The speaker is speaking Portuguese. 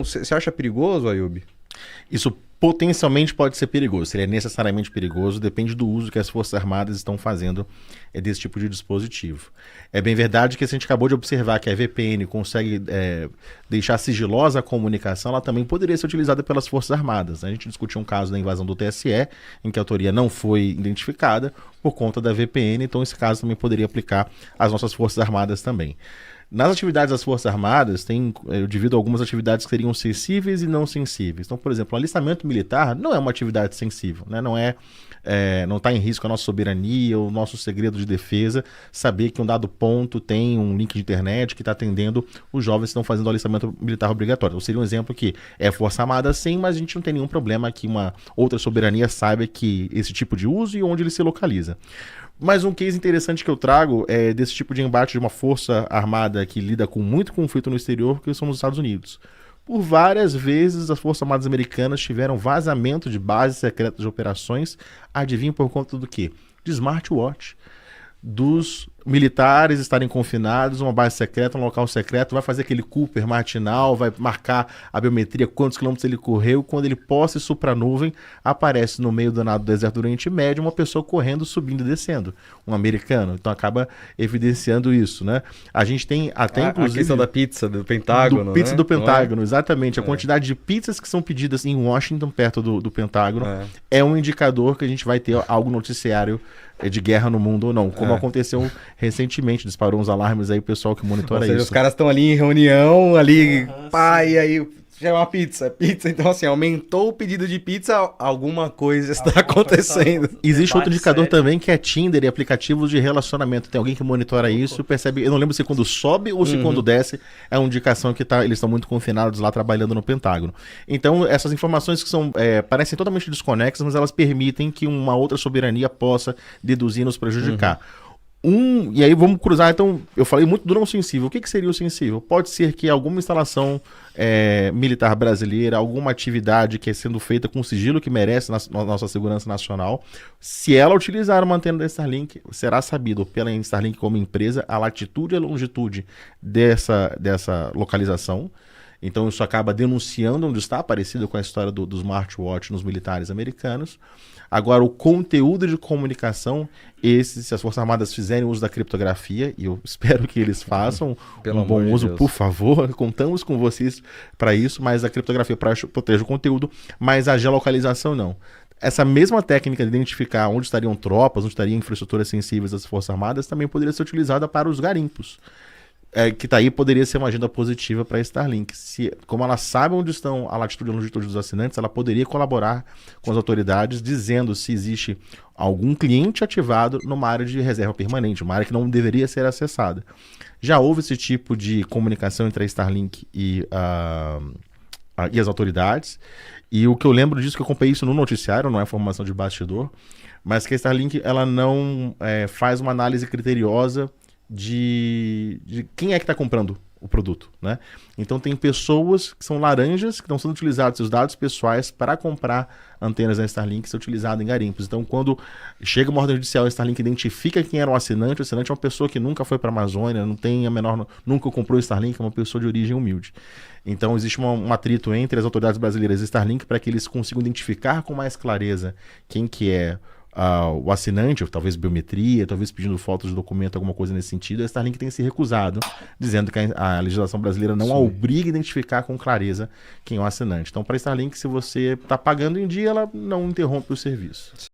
Você acha perigoso, Ayub? Isso potencialmente pode ser perigoso. Se ele é necessariamente perigoso, depende do uso que as Forças Armadas estão fazendo desse tipo de dispositivo. É bem verdade que se a gente acabou de observar que a VPN consegue deixar sigilosa a comunicação, ela também poderia ser utilizada pelas Forças Armadas. A gente discutiu um caso da invasão do TSE, em que a autoria não foi identificada por conta da VPN, então esse caso também poderia aplicar às nossas Forças Armadas também. Nas atividades das Forças Armadas, eu divido algumas atividades que seriam sensíveis e não sensíveis. Então, por exemplo, o alistamento militar não é uma atividade sensível, né? Não está em risco a nossa soberania, o nosso segredo de defesa, saber que um dado ponto tem um link de internet que está atendendo os jovens que estão fazendo o alistamento militar obrigatório. Então, seria um exemplo que é Força Armada sim, mas a gente não tem nenhum problema que uma outra soberania saiba que esse tipo de uso e onde ele se localiza. Mas um case interessante que eu trago é desse tipo de embate de uma força armada que lida com muito conflito no exterior, que são os Estados Unidos. Por várias vezes, as Forças Armadas Americanas tiveram vazamento de bases secretas de operações, adivinha por conta do quê? De smartwatch. Dos militares estarem confinados, uma base secreta, um local secreto, vai fazer aquele Cooper matinal, vai marcar a biometria, quantos quilômetros ele correu, quando ele possa e supra a nuvem, aparece no meio do nada do deserto do Oriente Médio uma pessoa correndo, subindo e descendo, um americano, então acaba evidenciando isso, né? A gente tem até inclusive... A questão da pizza do Pentágono, pizza né? do Pentágono, exatamente, a quantidade de pizzas que são pedidas em Washington, perto do Pentágono, é um indicador que a gente vai ter algo noticiário de guerra no mundo ou não, como aconteceu recentemente, disparou uns alarmes aí, o pessoal que monitora isso. Os caras estão ali em reunião, e aí já é uma pizza, então assim, aumentou o pedido de pizza, alguma coisa está acontecendo. Existe outro indicador também que é Tinder e aplicativos de relacionamento, tem alguém que monitora isso, percebe, eu não lembro se quando sobe ou se quando desce, é uma indicação que eles estão muito confinados lá trabalhando no Pentágono. Então essas informações que parecem totalmente desconexas, mas elas permitem que uma outra soberania possa deduzir e nos prejudicar. E aí vamos cruzar, então, eu falei muito do não sensível. O que seria o sensível? Pode ser que alguma instalação militar brasileira, alguma atividade que é sendo feita com sigilo que merece na nossa segurança nacional, se ela utilizar uma antena da Starlink, será sabido pela Starlink como empresa a latitude e a longitude dessa localização. Então isso acaba denunciando onde está, parecido com a história do smartwatch nos militares americanos. Agora, o conteúdo de comunicação, se as Forças Armadas fizerem uso da criptografia, e eu espero que eles façam um bom uso, por favor, contamos com vocês para isso, mas a criptografia protege o conteúdo, mas a geolocalização não. Essa mesma técnica de identificar onde estariam tropas, onde estariam infraestruturas sensíveis das Forças Armadas, também poderia ser utilizada para os garimpos. Que tá aí poderia ser uma agenda positiva para a Starlink. Como ela sabe onde estão a latitude e a longitude dos assinantes, ela poderia colaborar com as autoridades dizendo se existe algum cliente ativado numa área de reserva permanente, uma área que não deveria ser acessada. Já houve esse tipo de comunicação entre a Starlink e as autoridades, e o que eu lembro disso, que eu acompanhei isso no noticiário, não é informação de bastidor, mas que a Starlink ela não faz uma análise criteriosa de quem é que está comprando o produto, né? Então tem pessoas que são laranjas que estão sendo utilizados seus dados pessoais para comprar antenas da Starlink que são utilizadas em garimpos. Então quando chega uma ordem judicial, a Starlink identifica quem era o assinante é uma pessoa que nunca foi para a Amazônia, nunca comprou o Starlink, é uma pessoa de origem humilde. Então existe um atrito entre as autoridades brasileiras e Starlink para que eles consigam identificar com mais clareza quem que é o assinante, ou talvez biometria, talvez pedindo fotos de documento, alguma coisa nesse sentido. A Starlink tem se recusado, dizendo que a legislação brasileira não a obriga a identificar com clareza quem é o assinante. Então, para a Starlink, se você está pagando em dia, ela não interrompe o serviço.